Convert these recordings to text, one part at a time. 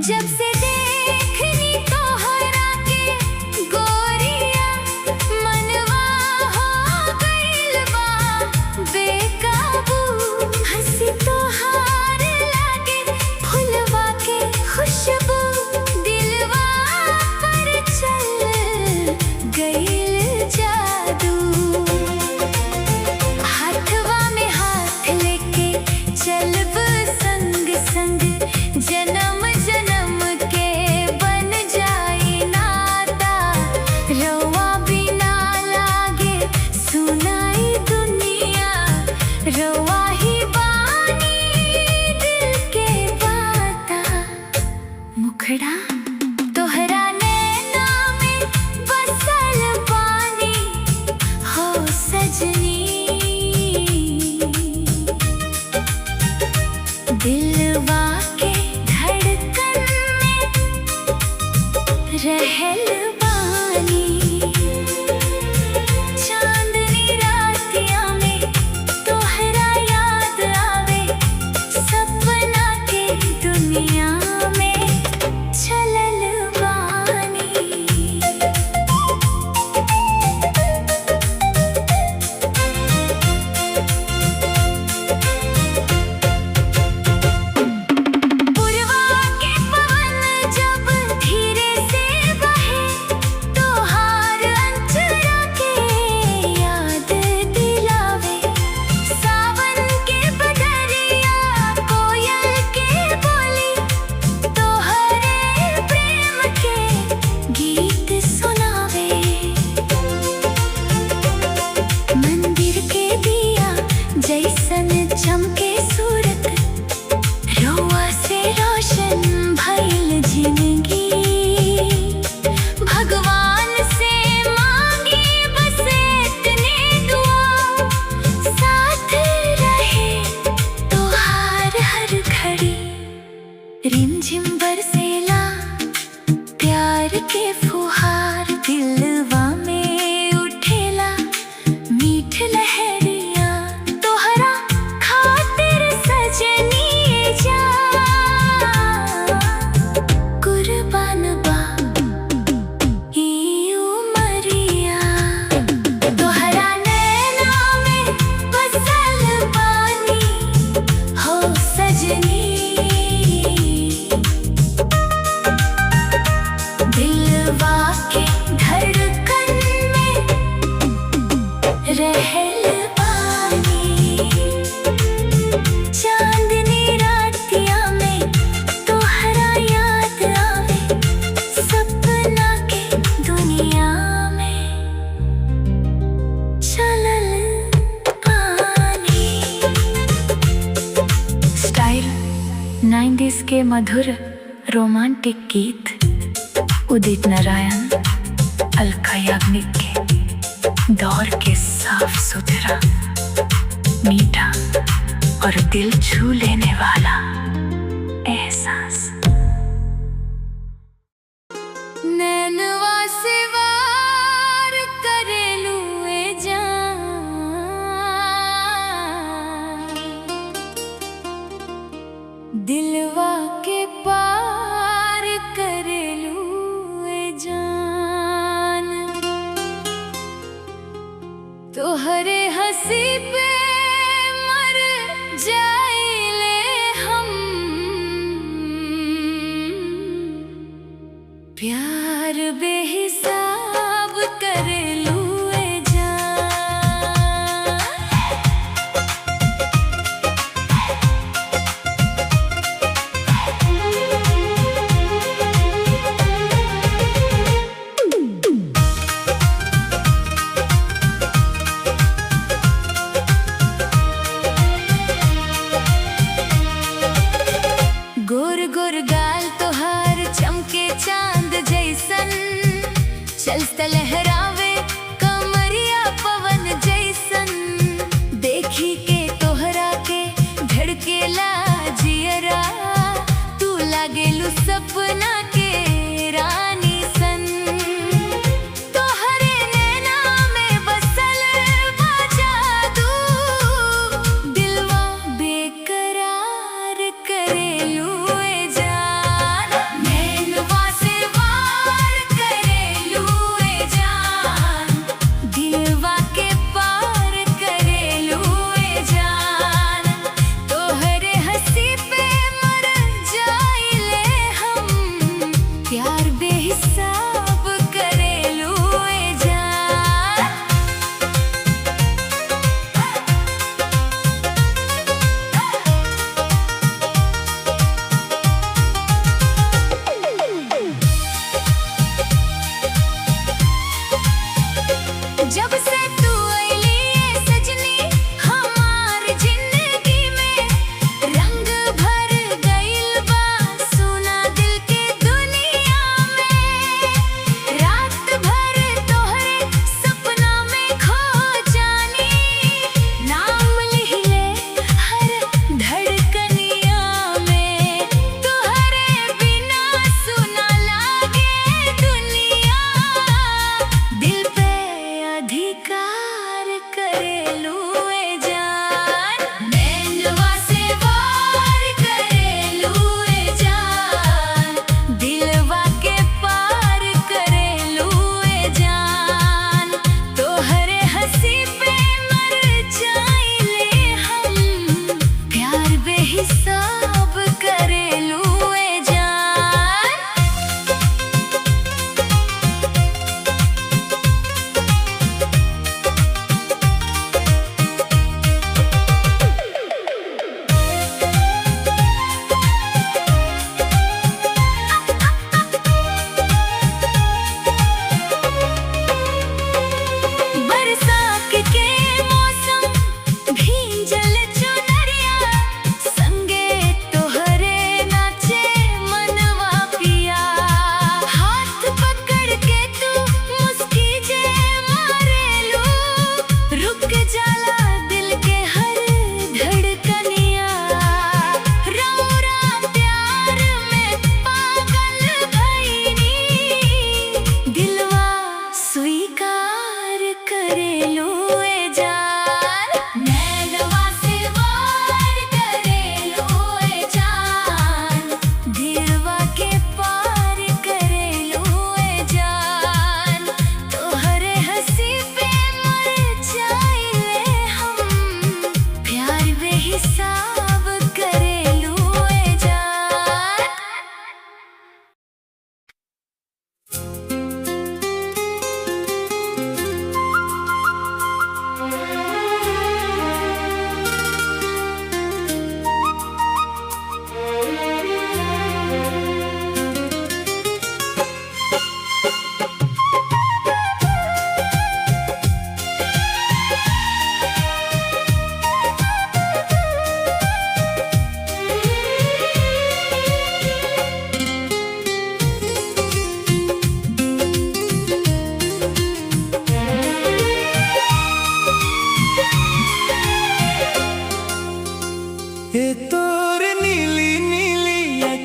जब से देखनी तोहरा के गोरिया मनवा हो गइल बा बेकाबू। हंसी तोहार लागे फुलवा के खुशबू, दिलवा पर चल गइल जादू। हाथवा में हाथ लेके चलब संग संग, जन्म जन्म के बन जाई नाता। रवा बिना लागे सुनाई दुनिया, रवा ही बानी दिल के बाता। मुखड़ा तोहरा नैना में बसल बानी हो सजनी। दिलवा के धड़कन में रहल बानी। चांदनी रातिया में तोहरा याद आवे, सपना के दुनिया में चलल बानी। पुरवा के पवन जब धीरे से बहे, तोहार अंचरा के याद दिलावे। सावन के बदरिया कोयल के बोली, तोहरे प्रेम के गीत सुनावे। मंदिर के दिया जैसन चमके सूरत, रउआ से रोशन भइल जिंदगी। भगवान से मांगी बस इतने दुआ, साथ रहे तोहार हर घड़ी। रिमझिम बरसेला प्यार के फुहार, दिलवा में उठेला मीठ लहरिया। तोहरा खातिर सजनी जा कुर्बान बा ई उमरिया। तोहरा नैना में बसल बानी हो सजनी। दिलवा के धड़कन में रहल बानी। चांदनी रातिया में तोहरा याद आवे, सपना के दुनिया में चलल बानी। स्टाइल 90s के मधुर रोमांटिक गीत, उदित नारायण, अलका याग्निक के दौर के साफ सुथरा, मीठा और दिल छू लेने वाला एहसास। नैनवा से वार करेलू ए जान, दिलवा के पार करेलू ए जान। तोहरे हंसी पे मर जाइले हम, प्यार बेहिसाब करेलू ए जान। गोर गोर गाल तोहार चमके चांद जैसन, चल लहरावे कमरिया पवन जैसन। देखी के तोहरा के धड़केला जियरा, तू लागेलू सपना के रानी सन। तोहरे नैना में बसल बा जादू, दिलवा बेकरार करेलू ए जान।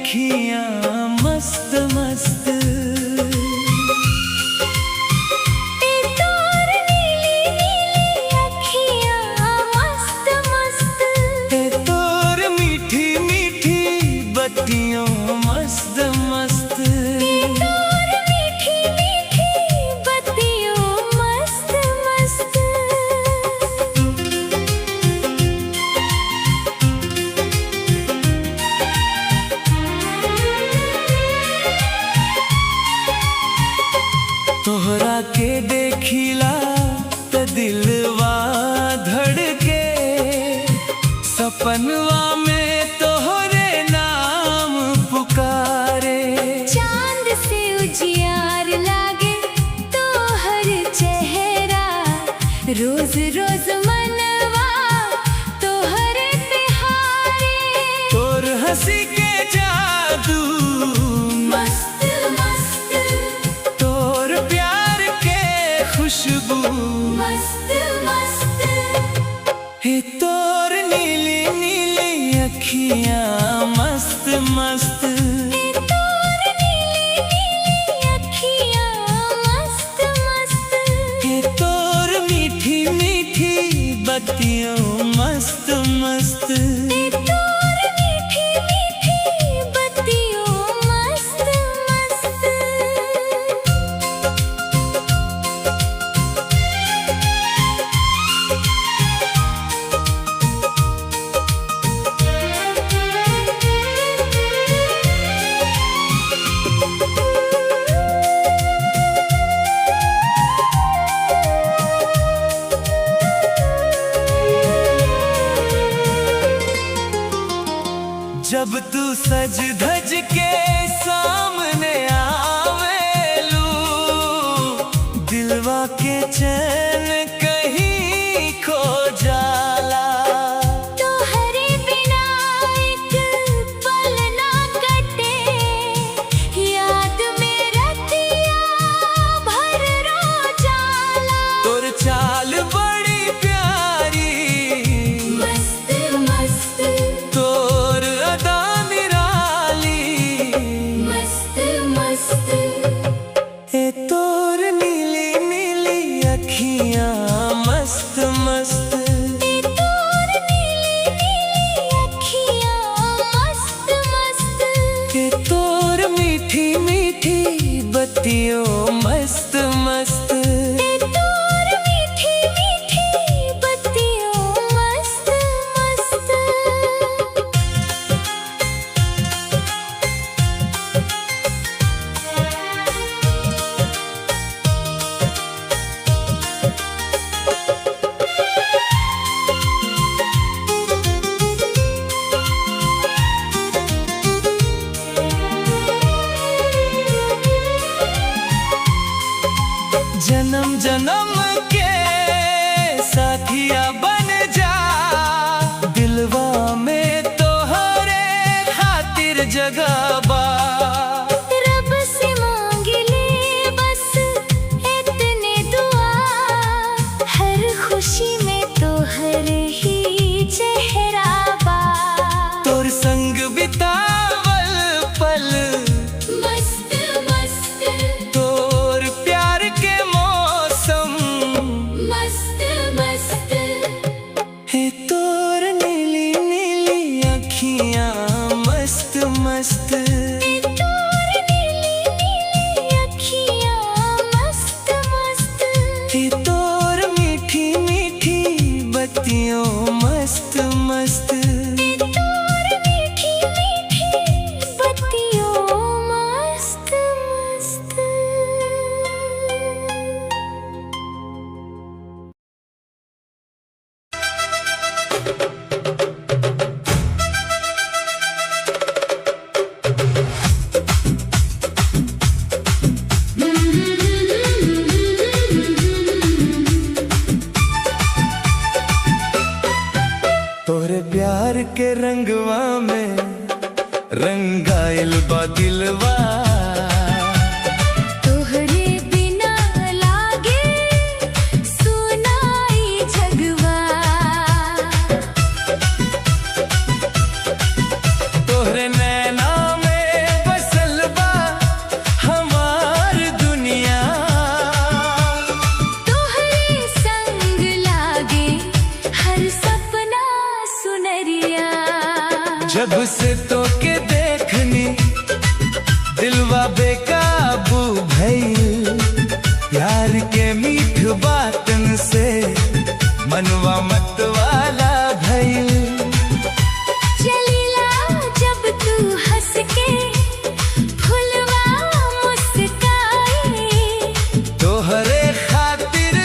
अखियां मस्त मस्त। तोर नीली नीली अखियां मस्त मस्त। तोर मीठी मीठी बत्तियों मस्त मस्त। तोर मीठी मीठी बत्तियों मस्त मस्त। तोहरा के देखिला त दिलवा धड़के, सपनवा में तोहरे नाम पुकारे। चांद से उजियार लागे तोहर चेहरा, रोज रोज मनवा तोहरे पे हारे। तोर हंसी के जादू मस्त मस्त तोर प्यार के खुशबू मस्त मस्त। हे तोर नीली नीली अखियां मस्त मस्त। तोर नीली नीली अखियां मस्त मस्त। हे तोर मीठी मीठी बत्तियों मस्त मस्त। तोर मीठी मीठी बत्तियों मस्त मस्त। जब तू सज धज के सामने आवेलू, दिलवा के चैन कहीं खो जाला। तोहरे बिना एक पल ना कटे, याद में रतिया भर रो जाला। तोर चाल बड़ी प्यारी मस्त मस्त तोर अदा निराली। मस्त मस्त। हे तोर नीली नीली अखियां मस्त मस्त। तोर नीली नीली अखियां मस्त मस्त। हे तोर मीठी मीठी बत्तियों मस्त मस्त। तोर मीठी मीठी बत्तियों मस्त मस्त। जन्म जन्म के साथिया बन जा, दिलवा में तोहरे खातिर जगह बा। रब से मांग ले बस इतने दुआ, हर खुशी में तोहर ही चेहरा बा। तोर संग बितावल पल मस्त मस्त तोर प्यार के मौसम मस्त मस्त। हे तोर नीली नीली अखियां मस्त मस्त। तोर नीली नीली अखियां मस्त मस्त। हे तोर मीठी मीठी बत्तियों मस्त मस्त। तोर मीठी मीठी बत्तियों मस्त मस्त। तोरे प्यार के रंगवा में रंगाइल बा दिलवा। तोहरे बिना लागे सुनाई जगवा। तोहरे नैना में जब से तो के देखनी दिलवा बेकाबू भइल, प्यार के मीठ बातन से मनवा मतवाला भइल। चलीला जब तू हंस के फुलवा मुस्काए, तोहरे खातिर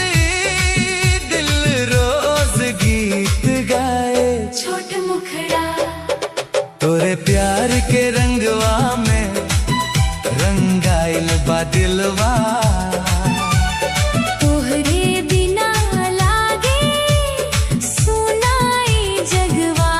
दिल रोज गीत गाए। छोट मुखड़ा तोरे प्यार के रंगवा में रंगाइल बा दिलवा। तोहरे बिना लागे सुनाई जगवा।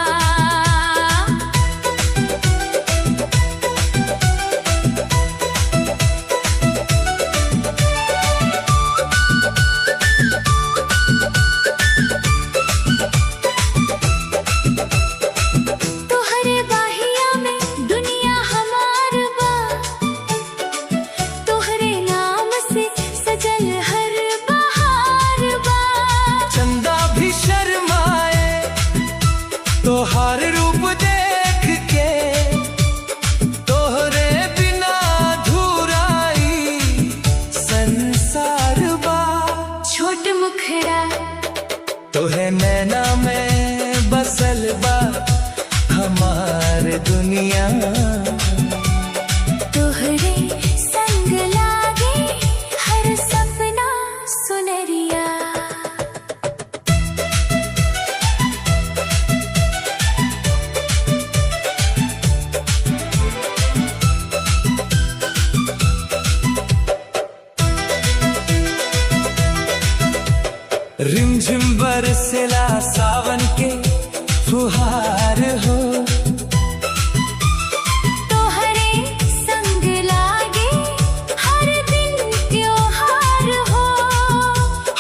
तोहरे बाहिया में दुनिया हमार बा, तोहरे नाम से सजल हर बहार बा। चंदा भी शर्माए तोहार रूप देख के, तोहरे बिना धुराई संसार बा। छोट मुखड़ा तोहे नैना में बसल बा हमार दुनिया। तोहरे संग लागे हर सपना सुनरिया। रिमझिम बरसेला सावन के फुहार हो, तोहरे संग लागे हर दिन त्योहार हो।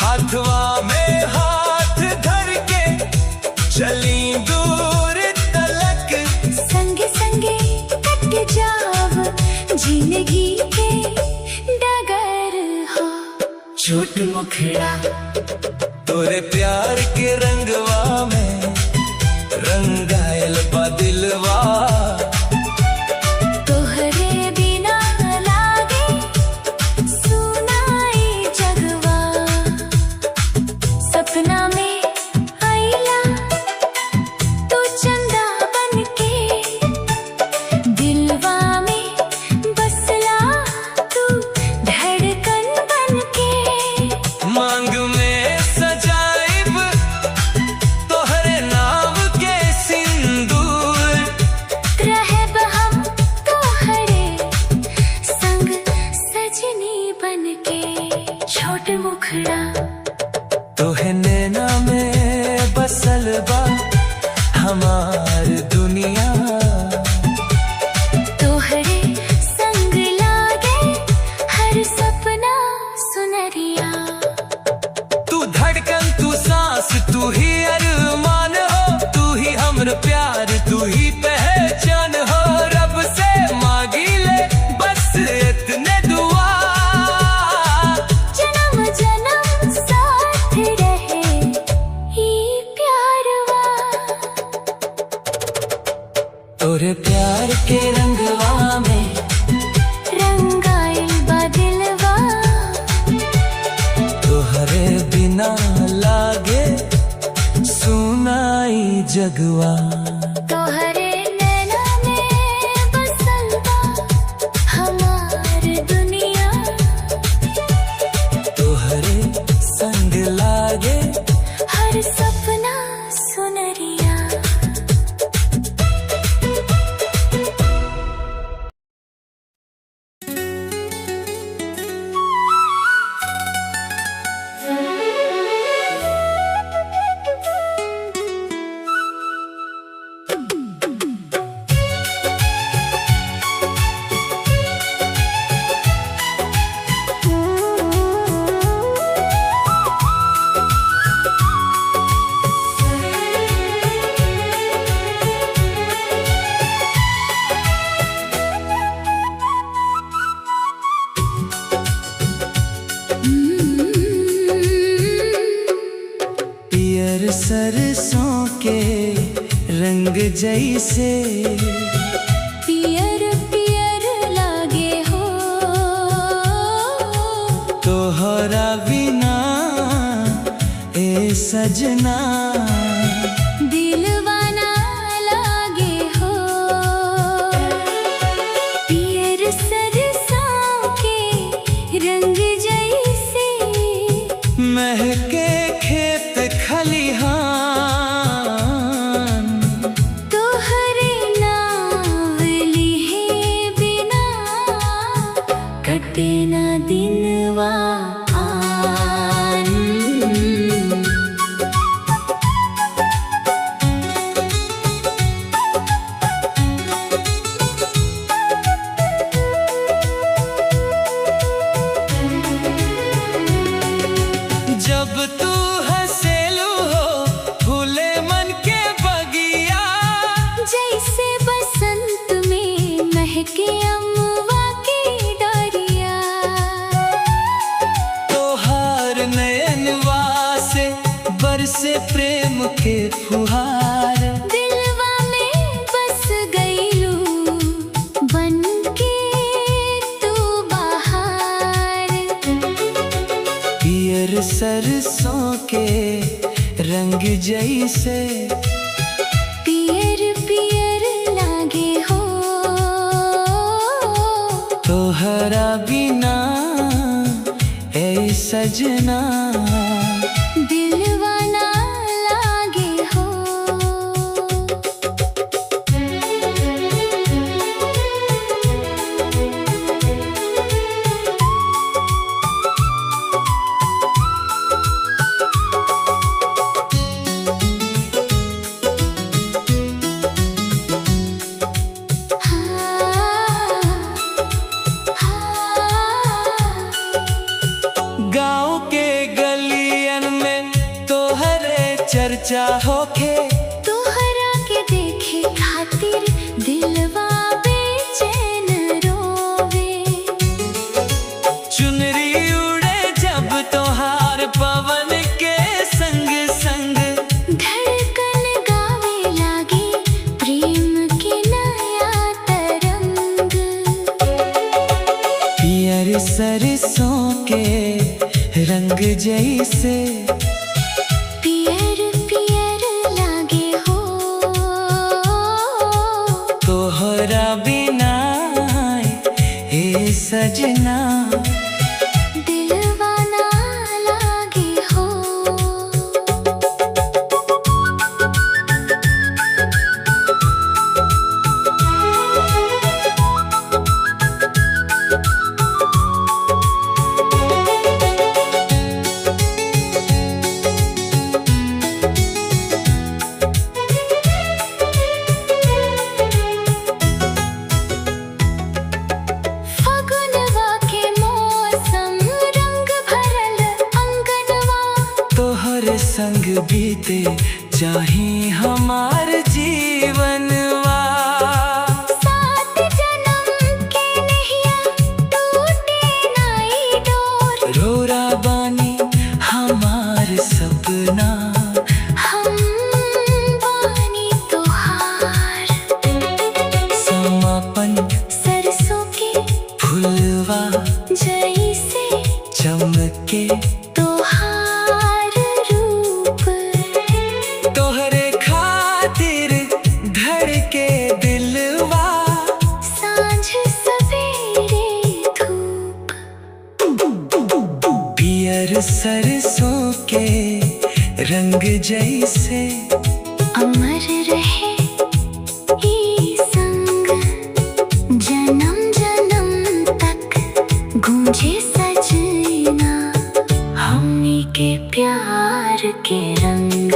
हाथवा में हाथ धर के चली दूर तलक। संगे संगे कट जाव जिंदगी के डगर हो। छोट मुखड़ा तोरे प्यार के रंगवा में रंगायल बा दिलवा। तोहरे बिना लागे सुनाई जगवा। सपना में आइला तू चंदा बनके, दिलवा में बसला तू धड़कन बनके। मांग में सजाइब तोहरे नाम के सिंदूर, रहब हम तोहरे संग सजनी बनके। छोट मुखड़ा तोहे नैना में बसल बा हमार दुनिया। तोहरे संग लागे हर सपना सुनरिया। तू धड़कन तू सांस तू ही अरमान हो, तू ही हमर प्यार तू ही पहचान हो। रब से मांगी ले बस इतने दुआ, जन्म जन्म साथ रहे ई प्यारवा। तोरे प्यार के रंगवा में रंगाइल बा दिलवा। तोहरे बिना लागे सुनाई जगवा। तोहरे नैना में बसल बा हमार दुनिया। तोहरे संग लागे हर सपना सुनरिया। सरसों के रंग रंग जैसे पियर पियर लागे हो तोहरा बिना ए सजना दिलवाना लागे हो पियर सरसों के रंग जैसे महके खेत खलिहान तोहरे नाव लिहे बिना कटे ना दिनवा जब तू हंसेलू हो फूले मन के बगिया जैसे बसंत में महके अमवा की डारिया तोहार नयनवा से बरसे प्रेम के फुहार दिलवा में बस गईलू बन के तू बाहर पियर सरसों के रंग जैसे पियर पियर लागे हो तोहरा बिना ए सजना दिलवाना लागे हो गाँव के गलियन में तोहरे चर्चा होखे तोहरा के देखे खातिर दिलवा बेचैन रोवे चुनरी उड़े जब तोहार पवन के संग संग धड़कन गावे लागे प्रेम के नया तरंग पियर सरसों के रंग जैसे पियर पियर लागे हो तोहरा बिना ए सजना दिलवाना लागे हो फगुनवा के मौसम रंग भरल अंगनवा तोहर संग बीते चाहे हमार जीवनवा सात जन्म के नहिया टूटे नाई डोर रोरा बानी हमार सपना हम बानी तोहार समापन सरसों के फुलवा जैसे चमके तोहार रूप तोहरे खातिर धड़के दिलवा सांझ सवेरे धूप पियर सरसों के रंग जैसे अमर रहे ई संग जन्म जन्म तक गूंजे सजना हमनी के प्यार के रंग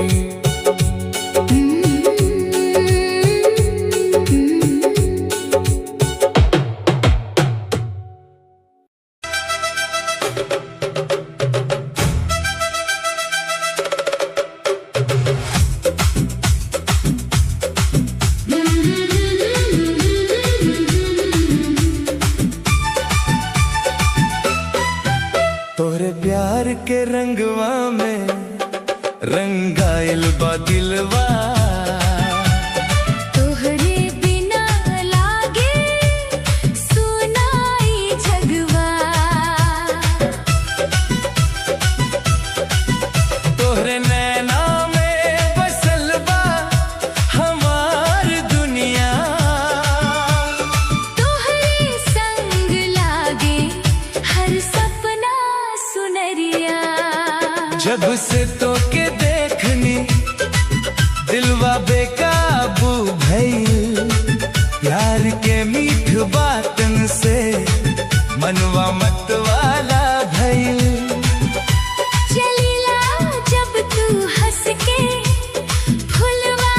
से तो के देखनी दिलवा बेकाबू भइल, प्यार के मीठ बातन से मनवा मतवाला भइल। चलीला जब तू हंस के फुलवा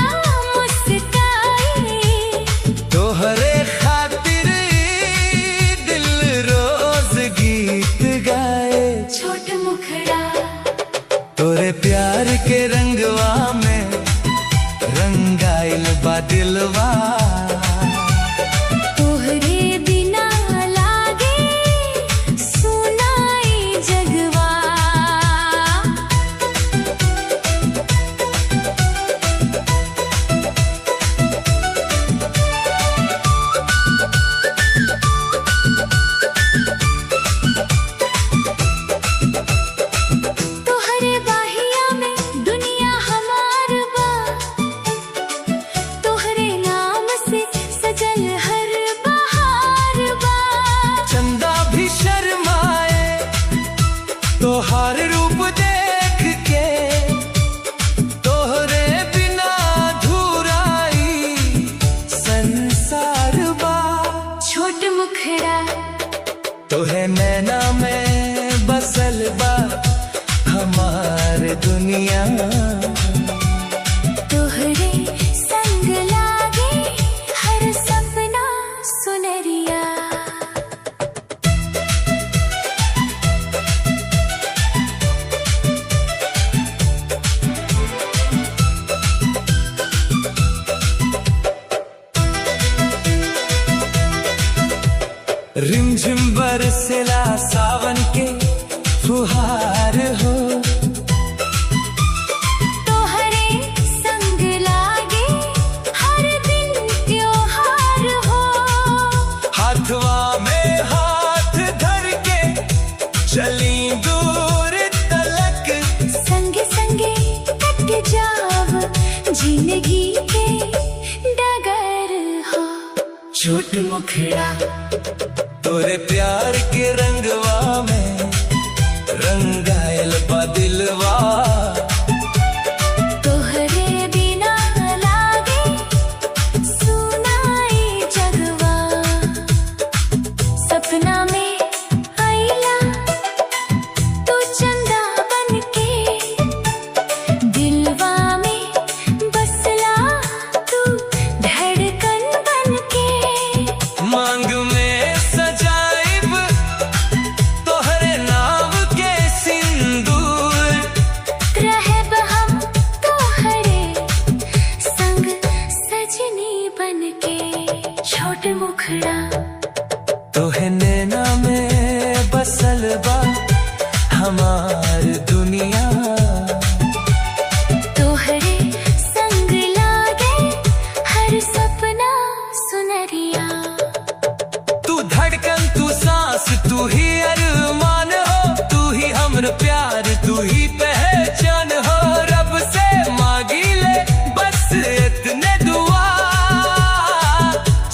मुस्काए, तोहरे खातिर दिल रोज गीत गाए। छोट मुखड़ा तोरे प्यार के रंगवा में रंगाइल बा दिलवा, तोहरे बिना लागे सुनाई जगवा। तोहरे बाहिया में दुनिया हमार बा, तोहरे नाम से सजल हर बहार बा। चंदा भी शर्माए तोहार रूप देख के, तोहरे बिना धुराई संसार बा। छोट मुखड़ा तोहे नैना में बसल बा हमार दुनिया, तोहरे संग लागे हर सपना सुनरिया। रिमझिम बरसेला सावन के फुहार हो, तोहरे संग लागे हर दिन त्योहार हो। हाथवा में हाथ धर के चली दूर तलक, संगे संगे कट जाव जिंदगी के डगर हो। छोट मुखड़ा तोरे प्यार के रंगवा में रंगायल बा दिलवा, तोहरे बिना लागे सुनाई जगवा। सपना में आइला तू चंदा बनके, दिलवा में बसला तू धड़कन बनके। मांग में सजाइब तोहरे नाम के सिंदूर, रहब हम तोहरे संग सजनी बनके। छोट मुखड़ा तोहे नैना में बसल बा हमार दुनिया, तोहरे संग लागे हर सपना सुनरिया। तू धड़कन तू सांस तू ही अरमान हो, तू ही हमर प्यार तू ही पहचान हो। रब से मांगी ले बस इतने दुआ,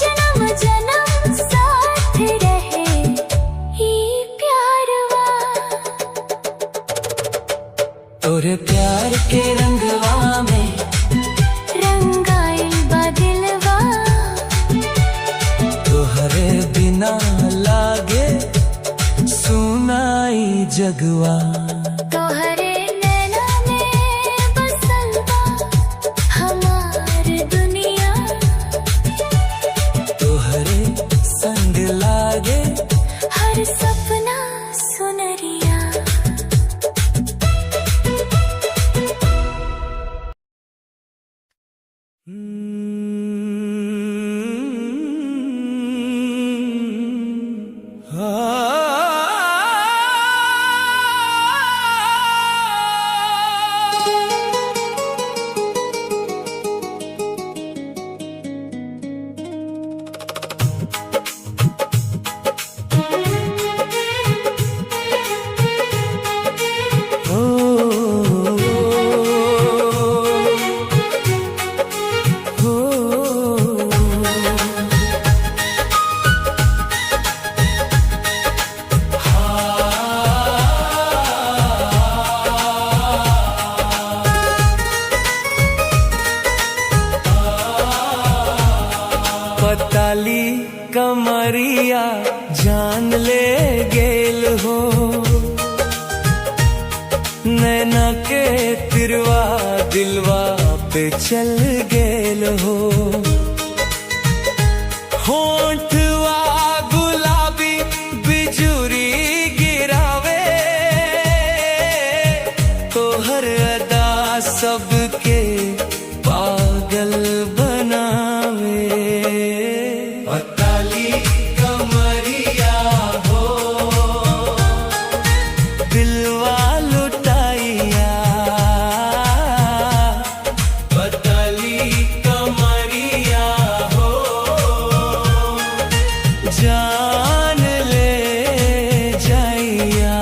जन्म जन्म साथ रहे ही प्यारवा। तोरे प्यार के रंगवा में रंगाइल बा दिलवा, तोहरे बिना लागे सुनाई जगवा। तोहरे नैना में बसल बा हमार दुनिया, तोहरे संग लागे हर सपना सुनरिया। कमरिया जान ले गेल हो, नैना के तिरवा दिलवा पे चल गेल हो। होंठवा गुलाबी बिजुरी गिरावे, तोहर अदा सबके पागल बनावे। पताली कमरिया हो, दिलवा लुटाइया। पताली कमरिया हो, जान ले जाइया।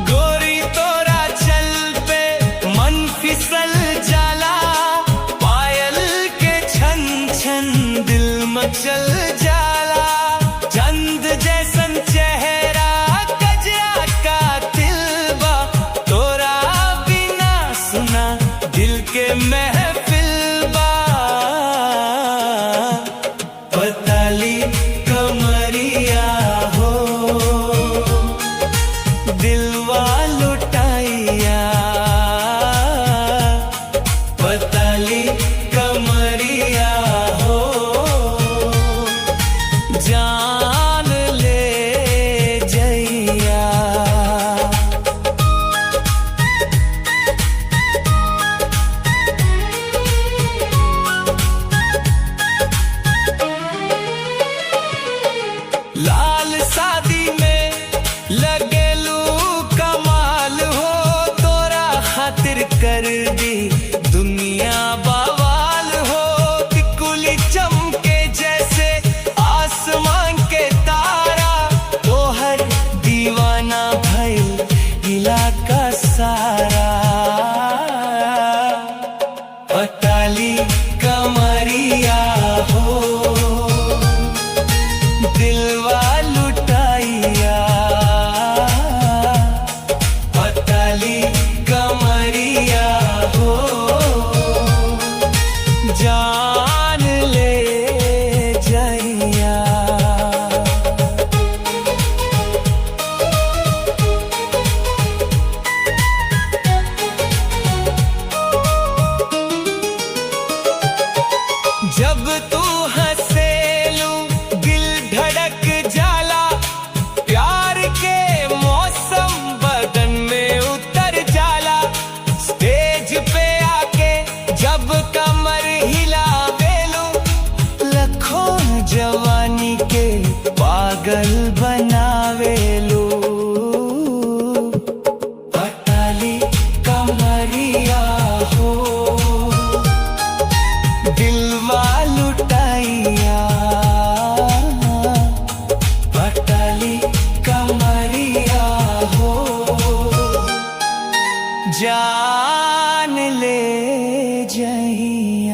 गोरी तोरा चल पे मन फिसल जाला, पायल के छन छन दिल मचल जाला। चंद जैसन चेहरा कजरा का दिलबा, तोरा बिना सुना दिल के महफिल बा। पताली कमरिया हो, दिलवा लुटाइया। पताली कमरिया हो, जान ले जाइया। लाल शादी में लगेलू कमाल हो, तोरा खातिर कर दी दुनिया बवाल हो। टिकुली चमके जैसे आसमान के तारा, तोहर दीवाना भइल इलाका सारा। पताली कमरिया हो, दिलवा लुटाइया। पताली कमरिया हो, जान ले जाइया। जब तू हंसेलू दिल धड़क जाला, प्यार के मौसम बदन में उतर जाला। स्टेज पे आके जब कमर हिलावेलू, लखों जवानी के पागल बनावेलू। पताली कमरिया हो, दिलवा लुटाइया। पताली कमरिया हो, जान ले जाइया।